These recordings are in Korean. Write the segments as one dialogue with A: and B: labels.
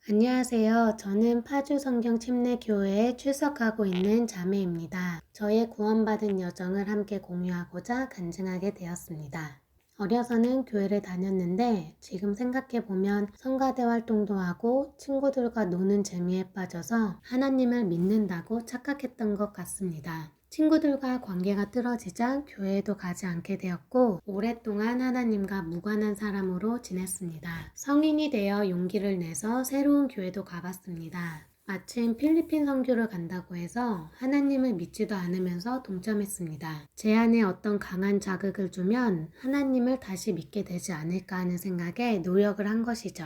A: 안녕하세요. 저는 파주 성경 침례교회에 출석하고 있는 자매입니다. 저의 구원받은 여정을 함께 공유하고자 간증하게 되었습니다. 어려서는 교회를 다녔는데 지금 생각해보면 성가대 활동도 하고 친구들과 노는 재미에 빠져서 하나님을 믿는다고 착각했던 것 같습니다. 친구들과 관계가 틀어지자 교회에도 가지 않게 되었고 오랫동안 하나님과 무관한 사람으로 지냈습니다. 성인이 되어 용기를 내서 새로운 교회도 가봤습니다. 마침 필리핀 선교를 간다고 해서 하나님을 믿지도 않으면서 동참했습니다. 제 안에 어떤 강한 자극을 주면 하나님을 다시 믿게 되지 않을까 하는 생각에 노력을 한 것이죠.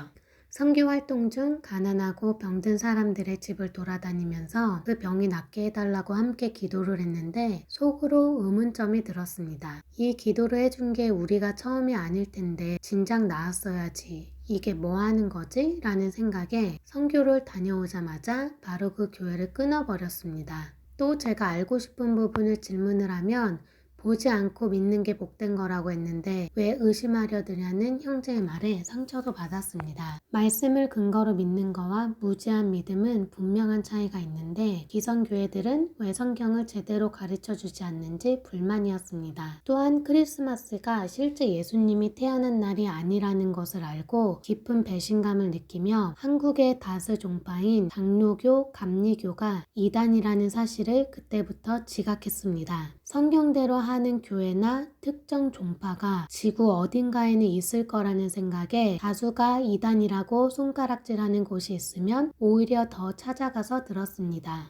A: 선교 활동 중 가난하고 병든 사람들의 집을 돌아다니면서 그 병이 낫게 해달라고 함께 기도를 했는데 속으로 의문점이 들었습니다. 이 기도를 해준 게 우리가 처음이 아닐 텐데 진작 나았어야지. 이게 뭐 하는 거지? 라는 생각에 선교를 다녀오자마자 바로 그 교회를 끊어버렸습니다. 또 제가 알고 싶은 부분을 질문을 하면 보지 않고 믿는 게 복된 거라고 했는데 왜 의심하려 드냐는 형제의 말에 상처도 받았습니다. 말씀을 근거로 믿는 거와 무지한 믿음은 분명한 차이가 있는데 기성교회들은 왜 성경을 제대로 가르쳐 주지 않는지 불만이었습니다. 또한 크리스마스가 실제 예수님이 태어난 날이 아니라는 것을 알고 깊은 배신감을 느끼며 한국의 다수 종파인 장로교, 감리교가 이단이라는 사실을 그때부터 지각했습니다. 성경대로 하는 교회나 특정 종파가 지구 어딘가에는 있을 거라는 생각에 다수가 이단이라고 손가락질하는 곳이 있으면 오히려 더 찾아가서 들었습니다.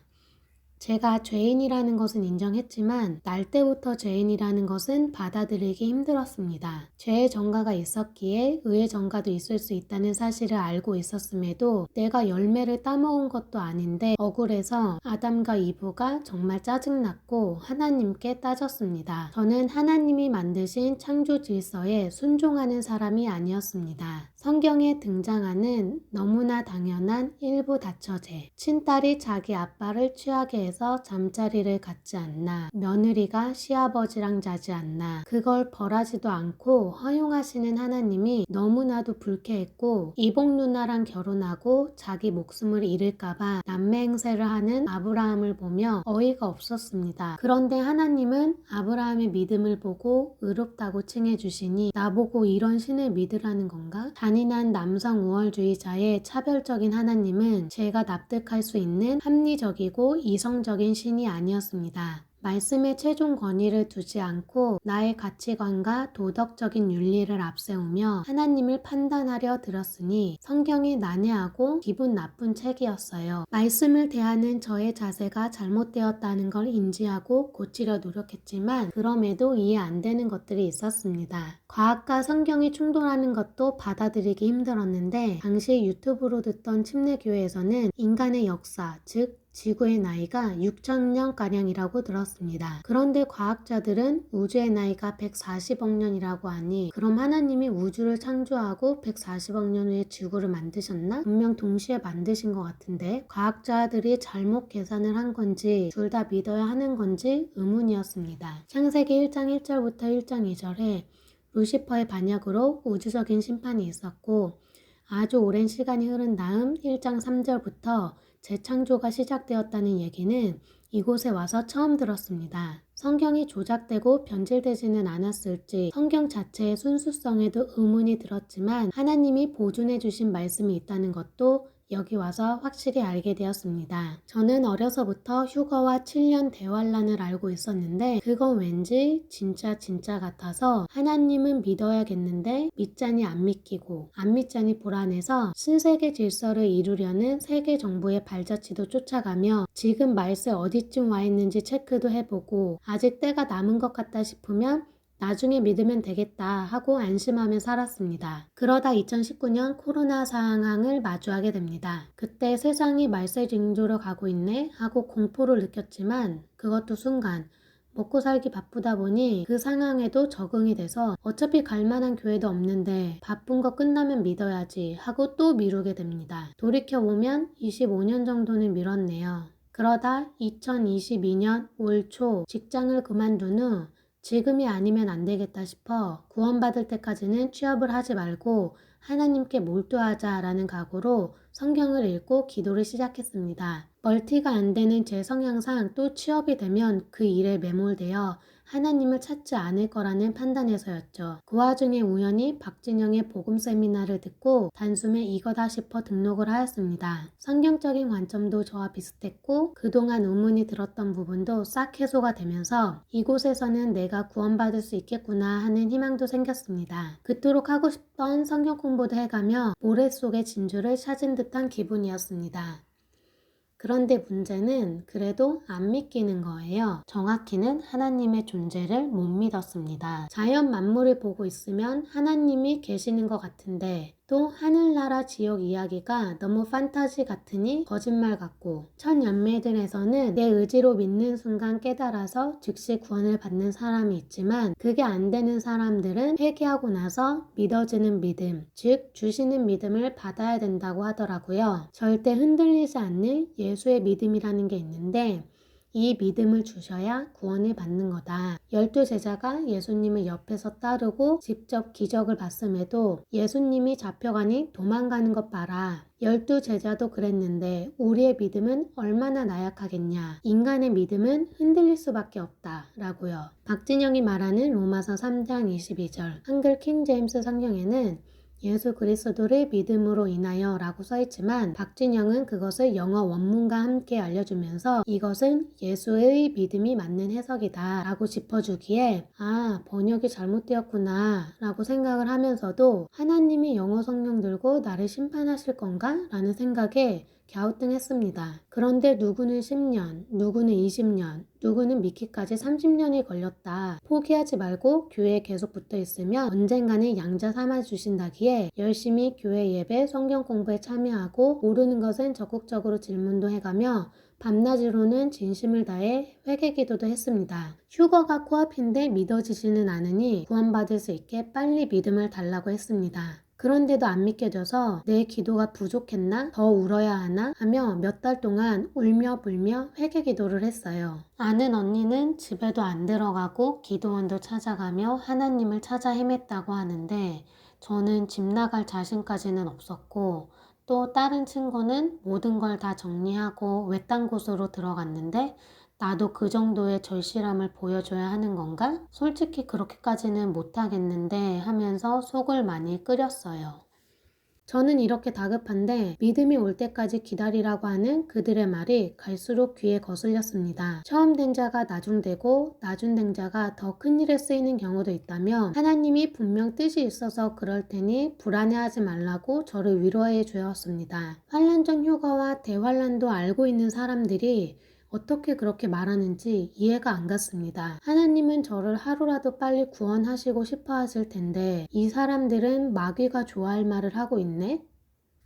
A: 제가 죄인이라는 것은 인정했지만 날 때부터 죄인이라는 것은 받아들이기 힘들었습니다. 죄의 전가가 있었기에 의의 전가도 있을 수 있다는 사실을 알고 있었음에도 내가 열매를 따먹은 것도 아닌데 억울해서 아담과 이브가 정말 짜증났고 하나님께 따졌습니다. 저는 하나님이 만드신 창조 질서에 순종하는 사람이 아니었습니다. 성경에 등장하는 너무나 당연한 일부 다처제, 친딸이 자기 아빠를 취하게 해서 잠자리를 갖지 않나, 며느리가 시아버지랑 자지 않나, 그걸 벌하지도 않고 허용하시는 하나님이 너무나도 불쾌했고 이복 누나랑 결혼하고 자기 목숨을 잃을까봐 남매 행세를 하는 아브라함을 보며 어이가 없었습니다. 그런데 하나님은 아브라함의 믿음을 보고 의롭다고 칭해 주시니 나보고 이런 신을 믿으라는 건가? 잔인한 남성 우월주의자의 차별적인 하나님은 제가 납득할 수 있는 합리적이고 이성적인 신이 아니었습니다. 말씀에 최종 권위를 두지 않고 나의 가치관과 도덕적인 윤리를 앞세우며 하나님을 판단하려 들었으니 성경이 난해하고 기분 나쁜 책이었어요. 말씀을 대하는 저의 자세가 잘못되었다는 걸 인지하고 고치려 노력했지만 그럼에도 이해 안 되는 것들이 있었습니다. 과학과 성경이 충돌하는 것도 받아들이기 힘들었는데 당시 유튜브로 듣던 침례교회에서는 인간의 역사, 즉 지구의 나이가 6,000년가량이라고 들었습니다. 그런데 과학자들은 우주의 나이가 140억 년이라고 하니 그럼 하나님이 우주를 창조하고 140억 년 후에 지구를 만드셨나? 분명 동시에 만드신 것 같은데 과학자들이 잘못 계산을 한 건지 둘 다 믿어야 하는 건지 의문이었습니다. 창세기 1장 1절부터 1장 2절에 루시퍼의 반역으로 우주적인 심판이 있었고 아주 오랜 시간이 흐른 다음 1장 3절부터 재창조가 시작되었다는 얘기는 이곳에 와서 처음 들었습니다. 성경이 조작되고 변질되지는 않았을지 성경 자체의 순수성에도 의문이 들었지만 하나님이 보존해 주신 말씀이 있다는 것도 여기 와서 확실히 알게 되었습니다. 저는 어려서부터 휴거와 7년 대환란을 알고 있었는데 그건 왠지 진짜 같아서 하나님은 믿어야겠는데 믿자니 안 믿기고 안 믿자니 불안해서 신세계 질서를 이루려는 세계 정부의 발자취도 쫓아가며 지금 말세 어디쯤 와 있는지 체크도 해보고 아직 때가 남은 것 같다 싶으면 나중에 믿으면 되겠다 하고 안심하며 살았습니다. 그러다 2019년 코로나 상황을 마주하게 됩니다. 그때 세상이 말세 징조로 가고 있네 하고 공포를 느꼈지만 그것도 순간 먹고 살기 바쁘다 보니 그 상황에도 적응이 돼서 어차피 갈 만한 교회도 없는데 바쁜 거 끝나면 믿어야지 하고 또 미루게 됩니다. 돌이켜보면 25년 정도는 미뤘네요. 그러다 2022년 올 초 직장을 그만둔 후 지금이 아니면 안 되겠다 싶어 구원받을 때까지는 취업을 하지 말고 하나님께 몰두하자라는 각오로 성경을 읽고 기도를 시작했습니다. 멀티가 안 되는 제 성향상 또 취업이 되면 그 일에 매몰되어 하나님을 찾지 않을 거라는 판단에서였죠. 그 와중에 우연히 박진영의 복음 세미나를 듣고 단숨에 이거다 싶어 등록을 하였습니다. 성경적인 관점도 저와 비슷했고 그동안 의문이 들었던 부분도 싹 해소가 되면서 이곳에서는 내가 구원받을 수 있겠구나 하는 희망도 생겼습니다. 그토록 하고 싶던 성경 공부도 해가며 모래 속의 진주를 찾은 듯한 기분이었습니다. 그런데 문제는 그래도 안 믿기는 거예요. 정확히는 하나님의 존재를 못 믿었습니다. 자연 만물을 보고 있으면 하나님이 계시는 것 같은데 또 하늘나라 지옥 이야기가 너무 판타지 같으니 거짓말 같고 첫 연매들에서는 내 의지로 믿는 순간 깨달아서 즉시 구원을 받는 사람이 있지만 그게 안 되는 사람들은 회개하고 나서 믿어지는 믿음, 즉 주시는 믿음을 받아야 된다고 하더라고요. 절대 흔들리지 않는 예수의 믿음이라는 게 있는데 이 믿음을 주셔야 구원을 받는 거다. 12제자가 예수님을 옆에서 따르고 직접 기적을 봤음에도 예수님이 잡혀가니 도망가는 것 봐라. 12제자도 그랬는데 우리의 믿음은 얼마나 나약하겠냐. 인간의 믿음은 흔들릴 수밖에 없다. 라고요. 박진영이 말하는 로마서 3장 22절 한글 킹제임스 성경에는 예수 그리스도를 믿음으로 인하여 라고 써있지만 박진영은 그것을 영어 원문과 함께 알려주면서 이것은 예수의 믿음이 맞는 해석이다 라고 짚어주기에 번역이 잘못되었구나 라고 생각을 하면서도 하나님이 영어 성경 들고 나를 심판하실 건가? 라는 생각에 갸우뚱했습니다. 그런데 누구는 10년, 누구는 20년, 누구는 믿기까지 30년이 걸렸다. 포기하지 말고 교회에 계속 붙어 있으면 언젠가는 양자 삼아 주신다기에 열심히 교회 예배, 성경 공부에 참여하고 모르는 것은 적극적으로 질문도 해가며 밤낮으로는 진심을 다해 회개 기도도 했습니다. 휴거가 코앞인데 믿어지지는 않으니 구원받을 수 있게 빨리 믿음을 달라고 했습니다. 그런데도 안 믿겨져서 내 기도가 부족했나? 더 울어야 하나? 하며 몇 달 동안 울며 불며 회개 기도를 했어요. 아는 언니는 집에도 안 들어가고 기도원도 찾아가며 하나님을 찾아 헤맸다고 하는데 저는 집 나갈 자신까지는 없었고 또 다른 친구는 모든 걸 다 정리하고 외딴 곳으로 들어갔는데 나도 그 정도의 절실함을 보여줘야 하는 건가? 솔직히 그렇게까지는 못하겠는데 하면서 속을 많이 끓였어요. 저는 이렇게 다급한데 믿음이 올 때까지 기다리라고 하는 그들의 말이 갈수록 귀에 거슬렸습니다. 처음 된 자가 나중되고 나중된 자가 더 큰 일에 쓰이는 경우도 있다며 하나님이 분명 뜻이 있어서 그럴 테니 불안해하지 말라고 저를 위로해 주었습니다. 환란 전 휴가와 대환란도 알고 있는 사람들이 어떻게 그렇게 말하는지 이해가 안 갔습니다. 하나님은 저를 하루라도 빨리 구원하시고 싶어 하실 텐데 이 사람들은 마귀가 좋아할 말을 하고 있네?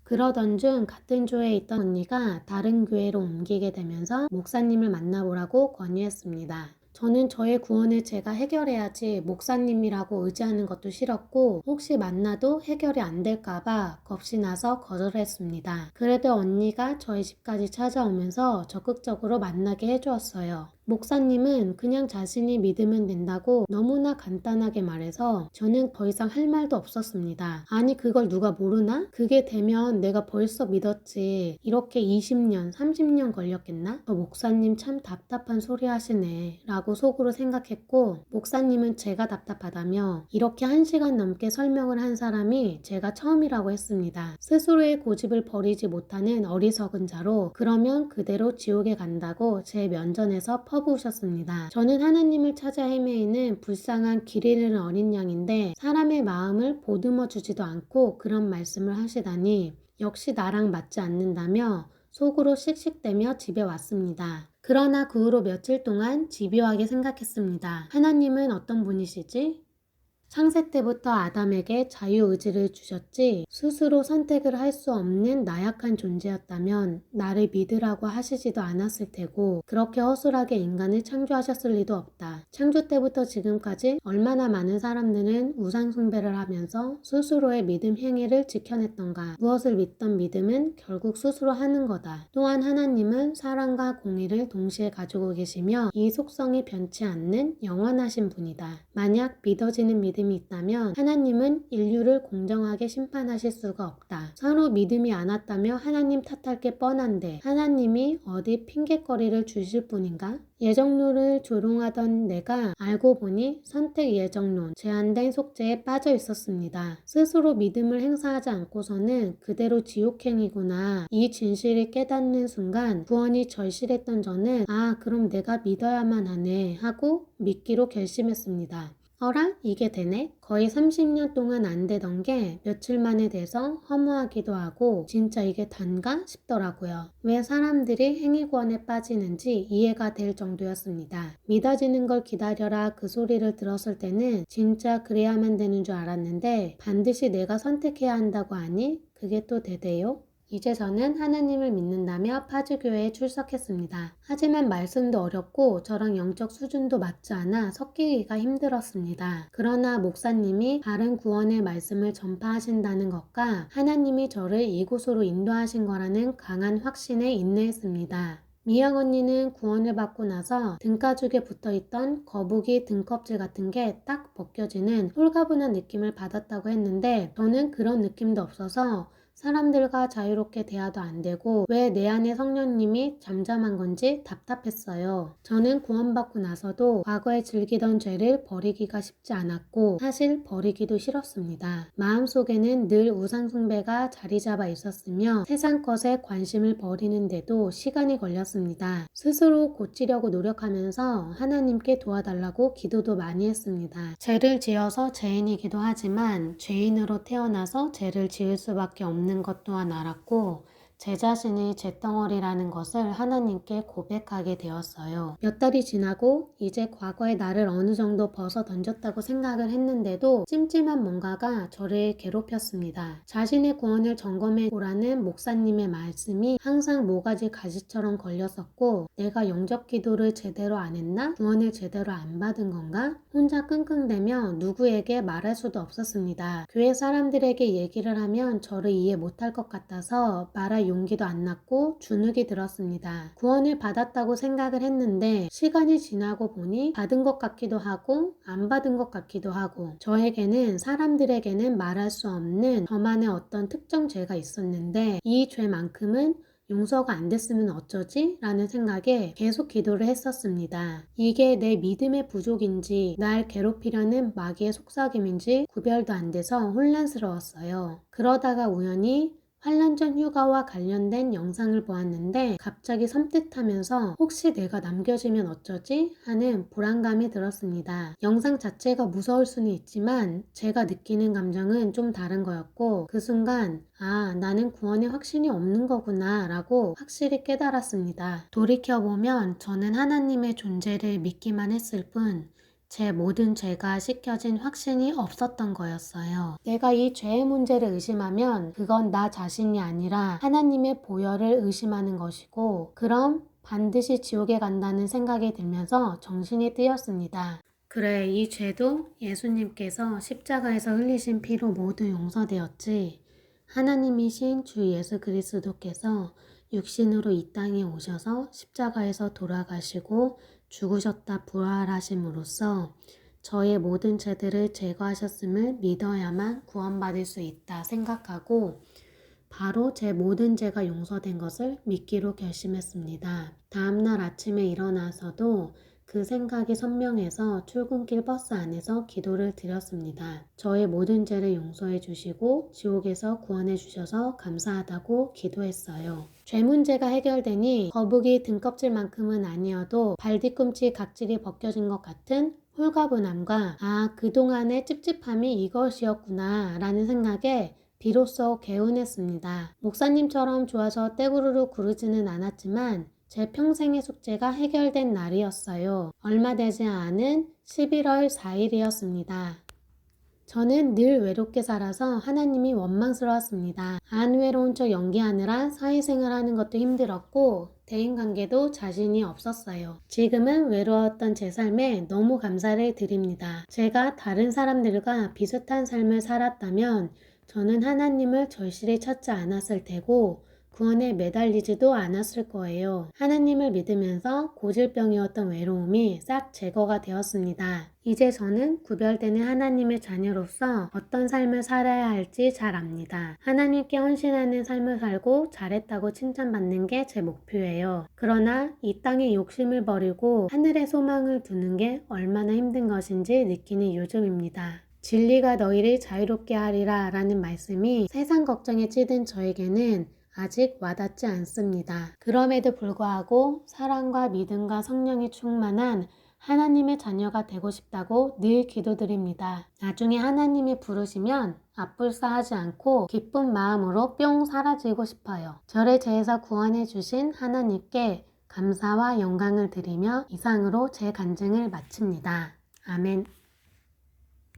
A: 그러던 중 같은 조에 있던 언니가 다른 교회로 옮기게 되면서 목사님을 만나보라고 권유했습니다. 저는 저의 구원을 제가 해결해야지 목사님이라고 의지하는 것도 싫었고 혹시 만나도 해결이 안 될까봐 겁이 나서 거절했습니다. 그래도 언니가 저희 집까지 찾아오면서 적극적으로 만나게 해주었어요. 목사님은 그냥 자신이 믿으면 된다고 너무나 간단하게 말해서 저는 더 이상 할 말도 없었습니다. 아니 그걸 누가 모르나? 그게 되면 내가 벌써 믿었지. 이렇게 20년, 30년 걸렸겠나? 저 목사님 참 답답한 소리 하시네 라고 속으로 생각했고 목사님은 제가 답답하다며 이렇게 1시간 넘게 설명을 한 사람이 제가 처음이라고 했습니다. 스스로의 고집을 버리지 못하는 어리석은 자로 그러면 그대로 지옥에 간다고 제 면전에서 퍼부으셨습니다. 저는 하나님을 찾아 헤매이는 불쌍한 길 잃은 어린 양인데 사람의 마음을 보듬어 주지도 않고 그런 말씀을 하시다니 역시 나랑 맞지 않는다며 속으로 씩씩대며 집에 왔습니다. 그러나 그 후로 며칠 동안 집요하게 생각했습니다. 하나님은 어떤 분이시지? 창세 때부터 아담에게 자유의지를 주셨지 스스로 선택을 할 수 없는 나약한 존재였다면 나를 믿으라고 하시지도 않았을 테고 그렇게 허술하게 인간을 창조하셨을 리도 없다. 창조 때부터 지금까지 얼마나 많은 사람들은 우상 숭배를 하면서 스스로의 믿음 행위를 지켜냈던가. 무엇을 믿던 믿음은 결국 스스로 하는 거다. 또한 하나님은 사랑과 공의를 동시에 가지고 계시며 이 속성이 변치 않는 영원하신 분이다. 만약 믿어지는 믿음이 있다면 하나님은 인류를 공정하게 심판하실 수가 없다. 서로 믿음이 안 왔다며 하나님 탓할 게 뻔한데 하나님이 어디 핑곗거리를 주실 뿐인가? 예정론을 조롱하던 내가 알고 보니 선택 예정론, 제한된 속죄에 빠져 있었습니다. 스스로 믿음을 행사하지 않고서는 그대로 지옥행이구나. 이 진실을 깨닫는 순간 구원이 절실했던 저는 그럼 내가 믿어야만 하네 하고 믿기로 결심했습니다. 어라? 이게 되네? 거의 30년 동안 안 되던 게 며칠 만에 돼서 허무하기도 하고 진짜 이게 단가 싶더라고요. 왜 사람들이 행위구원에 빠지는지 이해가 될 정도였습니다. 믿어지는 걸 기다려라 그 소리를 들었을 때는 진짜 그래야만 되는 줄 알았는데 반드시 내가 선택해야 한다고 하니 그게 또 되대요? 이제 저는 하나님을 믿는다며 파주교회에 출석했습니다. 하지만 말씀도 어렵고 저랑 영적 수준도 맞지 않아 섞이기가 힘들었습니다. 그러나 목사님이 바른 구원의 말씀을 전파하신다는 것과 하나님이 저를 이곳으로 인도하신 거라는 강한 확신에 인내했습니다. 미영 언니는 구원을 받고 나서 등가죽에 붙어있던 거북이 등껍질 같은 게 딱 벗겨지는 홀가분한 느낌을 받았다고 했는데 저는 그런 느낌도 없어서 사람들과 자유롭게 대화도 안 되고 왜 내 안에 성령님이 잠잠한 건지 답답했어요. 저는 구원받고 나서도 과거에 즐기던 죄를 버리기가 쉽지 않았고 사실 버리기도 싫었습니다. 마음속에는 늘 우상숭배가 자리 잡아 있었으며 세상 것에 관심을 버리는데도 시간이 걸렸습니다. 스스로 고치려고 노력하면서 하나님께 도와달라고 기도도 많이 했습니다. 죄를 지어서 죄인이기도 하지만 죄인으로 태어나서 죄를 지을 수밖에 없는 것 또한 알았고 제 자신이 잿덩어리라는 것을 하나님께 고백하게 되었어요. 몇 달이 지나고 이제 과거의 나를 어느 정도 벗어 던졌다고 생각을 했는데도 찜찜한 뭔가가 저를 괴롭혔습니다. 자신의 구원을 점검해 보라는 목사님의 말씀이 항상 모가지 가시처럼 걸렸었고 내가 영접 기도를 제대로 안 했나? 구원을 제대로 안 받은 건가? 혼자 끙끙대며 누구에게 말할 수도 없었습니다. 교회 사람들에게 얘기를 하면 저를 이해 못할 것 같아서 말할 용기도 안 났고 주눅이 들었습니다. 구원을 받았다고 생각을 했는데 시간이 지나고 보니 받은 것 같기도 하고 안 받은 것 같기도 하고 저에게는 사람들에게는 말할 수 없는 저만의 어떤 특정 죄가 있었는데 이 죄만큼은 용서가 안 됐으면 어쩌지? 라는 생각에 계속 기도를 했었습니다. 이게 내 믿음의 부족인지 날 괴롭히려는 마귀의 속삭임인지 구별도 안 돼서 혼란스러웠어요. 그러다가 우연히 환란전 휴가와 관련된 영상을 보았는데 갑자기 섬뜩하면서 혹시 내가 남겨지면 어쩌지? 하는 불안감이 들었습니다. 영상 자체가 무서울 수는 있지만 제가 느끼는 감정은 좀 다른 거였고 그 순간 나는 구원에 확신이 없는 거구나 라고 확실히 깨달았습니다. 돌이켜보면 저는 하나님의 존재를 믿기만 했을 뿐 제 모든 죄가 씻겨진 확신이 없었던 거였어요. 내가 이 죄의 문제를 의심하면 그건 나 자신이 아니라 하나님의 보혈을 의심하는 것이고 그럼 반드시 지옥에 간다는 생각이 들면서 정신이 뜨였습니다. 그래, 이 죄도 예수님께서 십자가에서 흘리신 피로 모두 용서되었지. 하나님이신 주 예수 그리스도께서 육신으로 이 땅에 오셔서 십자가에서 돌아가시고 죽으셨다 부활하심으로써 저의 모든 죄들을 제거하셨음을 믿어야만 구원받을 수 있다 생각하고 바로 제 모든 죄가 용서된 것을 믿기로 결심했습니다. 다음날 아침에 일어나서도 그 생각이 선명해서 출근길 버스 안에서 기도를 드렸습니다. 저의 모든 죄를 용서해 주시고 지옥에서 구원해 주셔서 감사하다고 기도했어요. 죄 문제가 해결되니 거북이 등껍질만큼은 아니어도 발뒤꿈치 각질이 벗겨진 것 같은 홀가분함과 그동안의 찝찝함이 이것이었구나 라는 생각에 비로소 개운했습니다. 목사님처럼 좋아서 떼구르르 구르지는 않았지만 제 평생의 숙제가 해결된 날이었어요. 얼마 되지 않은 11월 4일이었습니다. 저는 늘 외롭게 살아서 하나님이 원망스러웠습니다. 안 외로운 척 연기하느라 사회생활하는 것도 힘들었고 대인관계도 자신이 없었어요. 지금은 외로웠던 제 삶에 너무 감사를 드립니다. 제가 다른 사람들과 비슷한 삶을 살았다면 저는 하나님을 절실히 찾지 않았을 테고 구원에 매달리지도 않았을 거예요. 하나님을 믿으면서 고질병이었던 외로움이 싹 제거가 되었습니다. 이제 저는 구별되는 하나님의 자녀로서 어떤 삶을 살아야 할지 잘 압니다. 하나님께 헌신하는 삶을 살고 잘했다고 칭찬받는 게 제 목표예요. 그러나 이 땅의 욕심을 버리고 하늘의 소망을 두는 게 얼마나 힘든 것인지 느끼는 요즘입니다. 진리가 너희를 자유롭게 하리라 라는 말씀이 세상 걱정에 찌든 저에게는 아직 와닿지 않습니다. 그럼에도 불구하고 사랑과 믿음과 성령이 충만한 하나님의 자녀가 되고 싶다고 늘 기도드립니다. 나중에 하나님이 부르시면 앞불싸하지 않고 기쁜 마음으로 뿅 사라지고 싶어요. 저를 죄에서 구원해 주신 하나님께 감사와 영광을 드리며 이상으로 제 간증을 마칩니다. 아멘.